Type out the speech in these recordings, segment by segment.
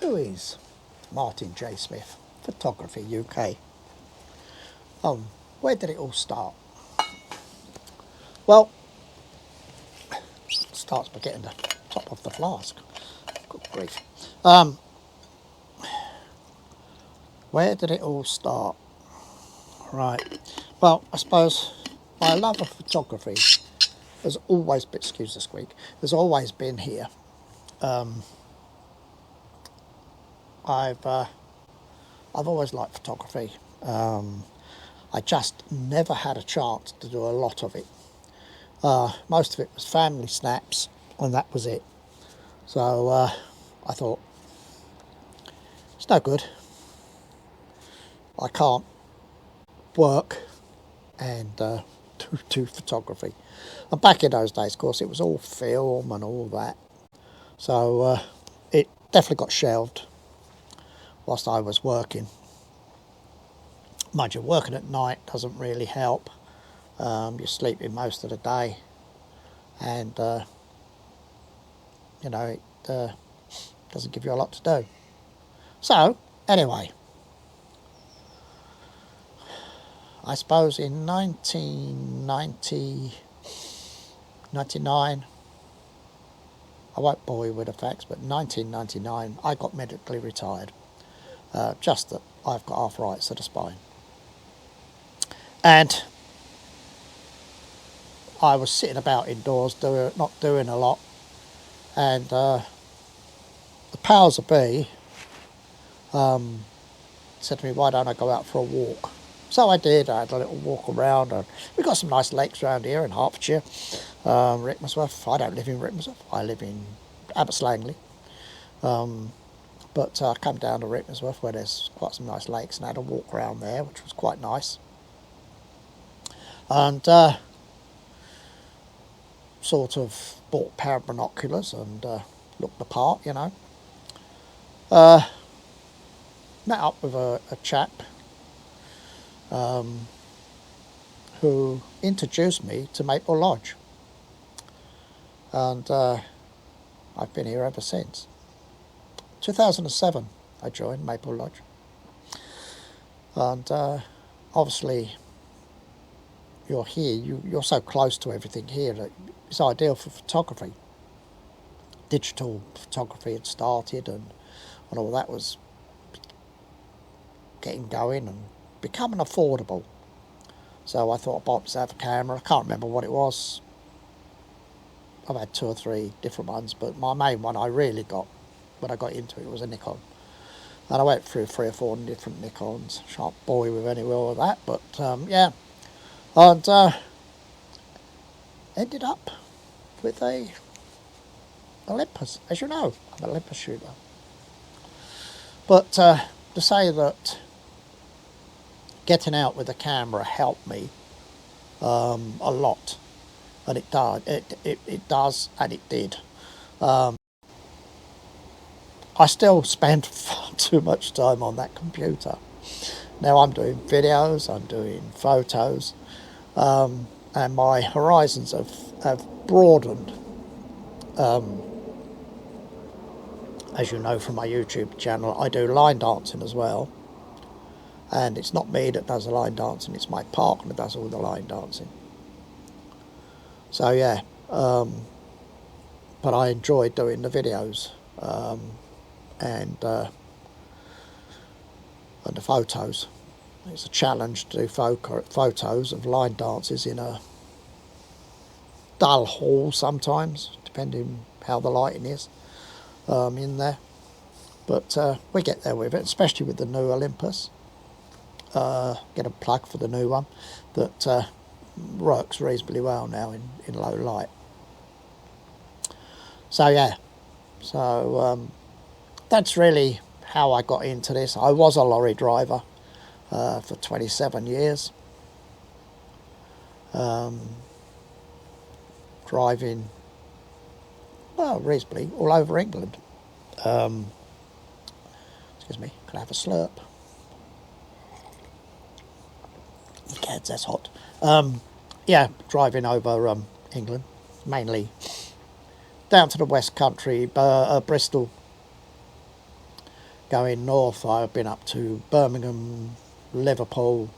who is Martin J. Smith, Photography UK. Where did it all start? Well, it starts by getting the top off the flask. Good grief. Where did it all start? Right. Well, I suppose my love of photography has always been, excuse the squeak, has always been here. I've always liked photography. I just never had a chance to do a lot of it. Most of it was family snaps, and that was it. So I thought, it's no good. I can't work and do photography. And back in those days, of course, it was all film and all that. So it definitely got shelved whilst I was working. Mind you, working at night doesn't really help. You're sleeping most of the day, and you know, it doesn't give you a lot to do. So anyway, I suppose in 1999, I won't bore you with the facts, but 1999 I got medically retired. Just that I've got arthritis of the spine. And I was sitting about indoors, not doing a lot, and the powers that be said to me, why don't I go out for a walk? So I did. I had a little walk around, and we've got some nice lakes around here in Hertfordshire. Rickmansworth. I don't live in Rickmansworth, I live in Abbots Langley. But I come down to Rickmansworth where there's quite some nice lakes, and I had a walk around there, which was quite nice. And sort of bought a pair of binoculars and looked the part, you know. Met up with a chap who introduced me to Maple Lodge, and I've been here ever since. 2007 I joined Maple Lodge, and obviously you're here, you're so close to everything here that it's ideal for photography. Digital photography had started, and all that was getting going and becoming affordable. So I thought I bought myself a camera. I can't remember what it was. I've had 2 or 3 different ones, but my main one I really got when I got into it was a Nikon. And I went through 3 or 4 different Nikons. Shan't bore you with any more of that, but yeah. And ended up with a Olympus, as you know. I'm an Olympus shooter. But to say that getting out with a camera helped me a lot, and it does. It does, and it did. I still spend far too much time on that computer. Now I'm doing videos, I'm doing photos, and my horizons have broadened. As you know from my YouTube channel, I do line dancing as well. And it's not me that does the line dancing, it's my partner that does all the line dancing. So yeah, but I enjoy doing the videos and the photos. It's a challenge to do photos of line dances in a dull hall sometimes, depending how the lighting is in there. But we get there with it, especially with the new Olympus. Get a plug for the new one that works reasonably well now in low light. So yeah, so that's really how I got into this. I was a lorry driver for 27 years, driving, well, reasonably all over England. Excuse me, can I have a slurp? Gads, that's hot. Yeah, driving over England, mainly down to the West Country, Bristol, going north, I've been up to Birmingham, Liverpool,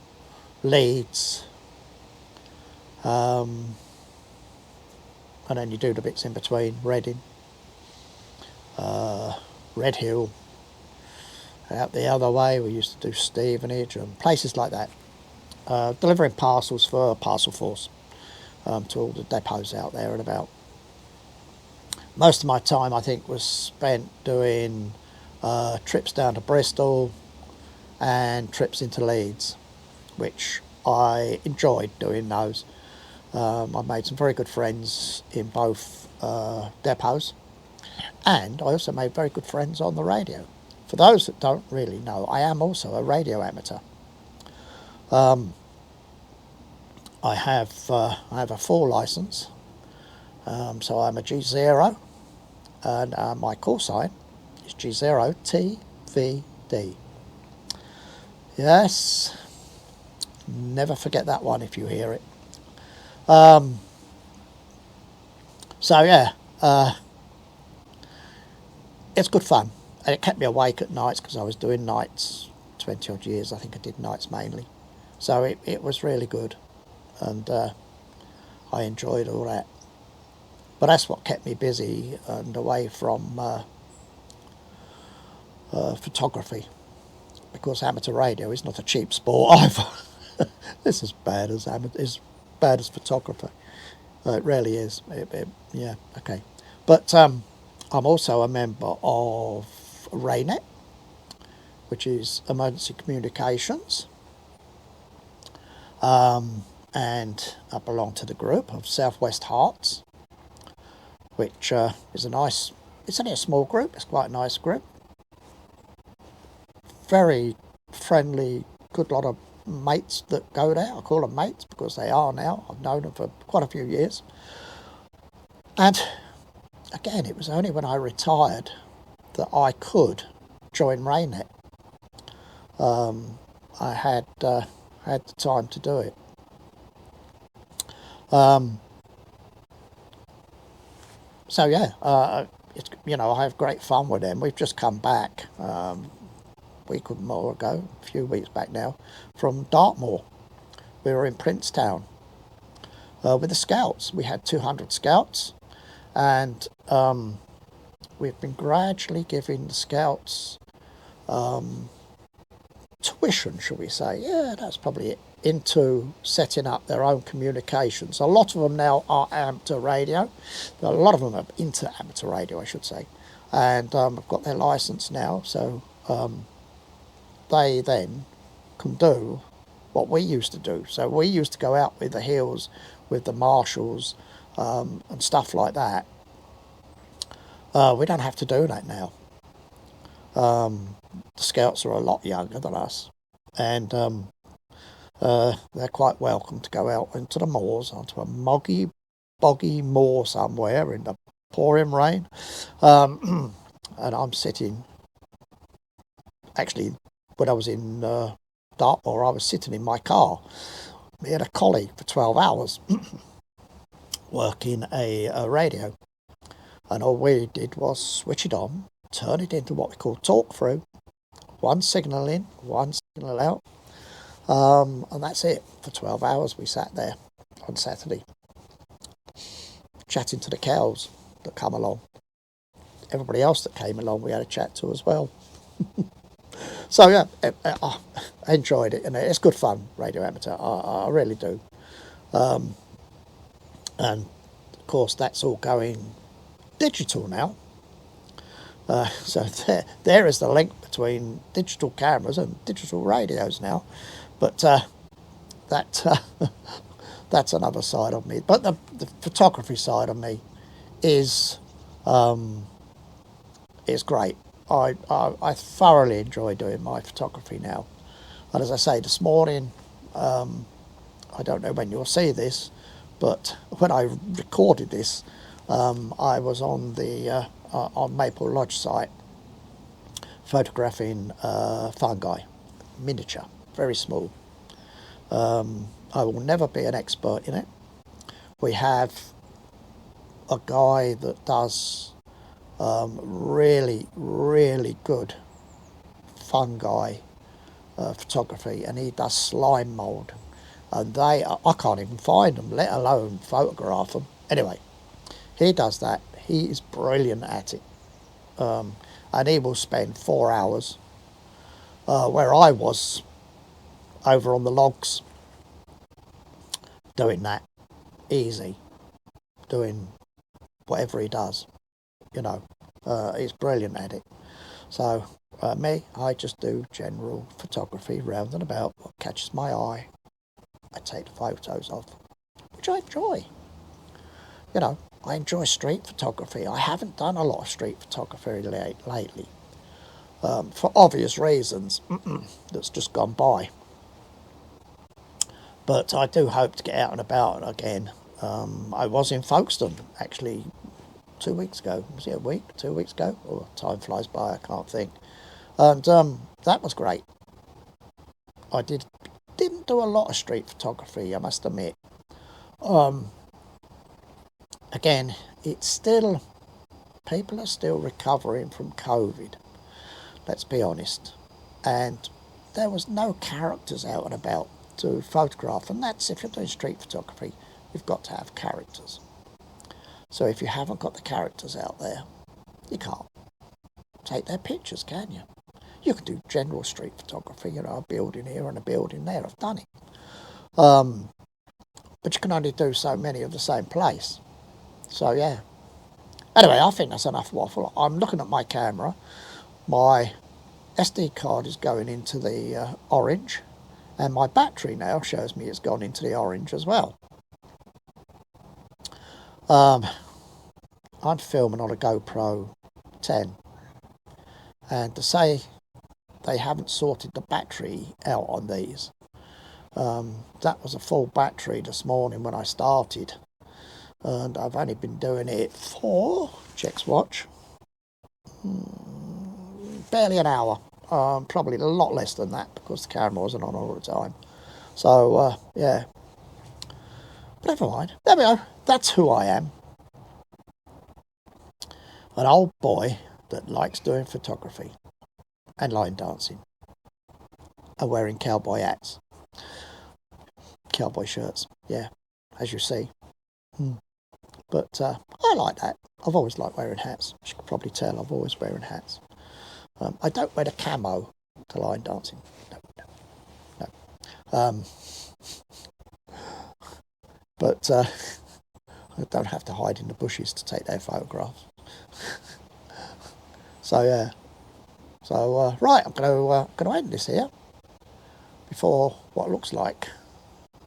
Leeds, and then you do the bits in between, Reading, Redhill. Out the other way, we used to do Stevenage and places like that, delivering parcels for Parcel Force to all the depots out there and about. Most of my time, I think, was spent doing trips down to Bristol and trips into Leeds, which I enjoyed doing those. I made some very good friends in both depots, and I also made very good friends on the radio. For those that don't really know, I am also a radio amateur. I have a full license, so I'm a G0, and my call sign is G0TVD. Yes, never forget that one if you hear it. So yeah, it's good fun, and it kept me awake at nights because I was doing nights 20 odd years. I think I did nights mainly, so it was really good, and I enjoyed all that. But that's what kept me busy and away from photography, because amateur radio is not a cheap sport either. It's as bad as photography. It really is. Yeah, okay. But I'm also a member of RayNet, which is Emergency Communications. And I belong to the group of Southwest Hearts, which is it's only a small group, it's quite a nice group. Very friendly, good lot of mates that go there. I call them mates because they are now. I've known them for quite a few years. And again, it was only when I retired that I could join RayNet. I had the time to do it. So yeah, it's, I have great fun with them. We've just come back a week or more ago, a few weeks back now, from Dartmoor. We were in Princetown with the Scouts. We had 200 Scouts, and we've been gradually giving the Scouts tuition, shall we say. Yeah, that's probably it, into setting up their own communications. A lot of them now are amateur radio. A lot of them are into amateur radio, I should say, and have got their license now, so they then can do what we used to do. So we used to go out with the hills, with the marshals and stuff like that. We don't have to do that now. The Scouts are a lot younger than us, and they're quite welcome to go out into the moors, onto a boggy moor somewhere in the pouring rain. And I'm sitting, actually, when I was in Dartmoor, I was sitting in my car. We had a colleague for 12 hours working a radio, and all we did was switch it on, turn it into what we call talk through, one signal in, one signal out, and that's it. For 12 hours we sat there on Saturday chatting to the cows that come along. Everybody else that came along we had a chat to as well. So yeah, I enjoyed it, and it's good fun, radio amateur. I really do. And of course that's all going digital now. So there is the link between digital cameras and digital radios now. But that's another side of me. But the photography side of me is great. I thoroughly enjoy doing my photography now. And as I say, this morning, I don't know when you'll see this, but when I recorded this, I was on the on Maple Lodge site photographing fungi, miniature, very small. I will never be an expert in it. We have a guy that does really, really good fungi photography, and he does slime mould, and I can't even find them, let alone photograph them. Anyway, he does that. He is brilliant at it, and he will spend 4 hours where I was over on the logs doing that, easy, doing whatever he does, you know. He's brilliant at it. So me, I just do general photography round and about. What catches my eye, I take the photos of, which I enjoy. You know, I enjoy street photography. I haven't done a lot of street photography lately, for obvious reasons. That's just gone by. But I do hope to get out and about again. I was in Folkestone actually 2 weeks ago. Was it a week? 2 weeks ago? Oh, time flies by, I can't think. And that was great. I didn't do a lot of street photography, I must admit. Again, it's still, people are still recovering from COVID, let's be honest. And there was no characters out and about to photograph, and that's, if you're doing street photography, you've got to have characters. So if you haven't got the characters out there, you can't take their pictures, can you? You can do general street photography, you know, a building here and a building there, I've done it. But you can only do so many of the same place. So yeah. Anyway, I think that's enough waffle. I'm looking at my camera. My SD card is going into the orange, and my battery now shows me it's gone into the orange as well. I'm filming on a GoPro 10, and to say they haven't sorted the battery out on these, that was a full battery this morning when I started, and I've only been doing it for, checks watch, barely an hour. Probably a lot less than that because the camera wasn't on all the time. So yeah, but never mind. There we go. That's who I am. An old boy that likes doing photography and line dancing and wearing cowboy hats, cowboy shirts, yeah, as you see. But I like that. I've always liked wearing hats. As you can probably tell, I've always wearing hats. I don't wear the camo to line dancing. No. But I don't have to hide in the bushes to take their photographs. So yeah. So right, I'm going to end this here before what looks like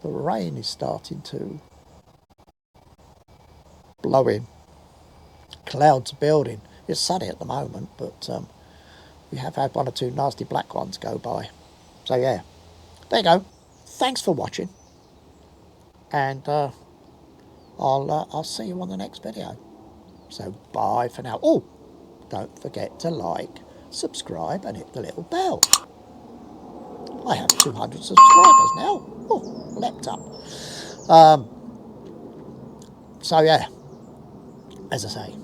the rain is starting to blow in. Clouds building. It's sunny at the moment, but we have had one or two nasty black ones go by. So yeah, there you go. Thanks for watching, and I'll see you on the next video. So bye for now. Oh, don't forget to like, subscribe, and hit the little bell. I have 200 subscribers now. Oh, leapt up. So yeah, as I say,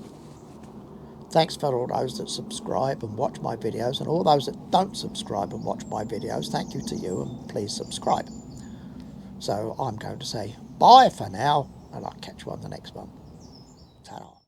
thanks for all those that subscribe and watch my videos, and all those that don't subscribe and watch my videos, thank you to you, and please subscribe. So I'm going to say bye for now, and I'll catch you on the next one. Ta-da.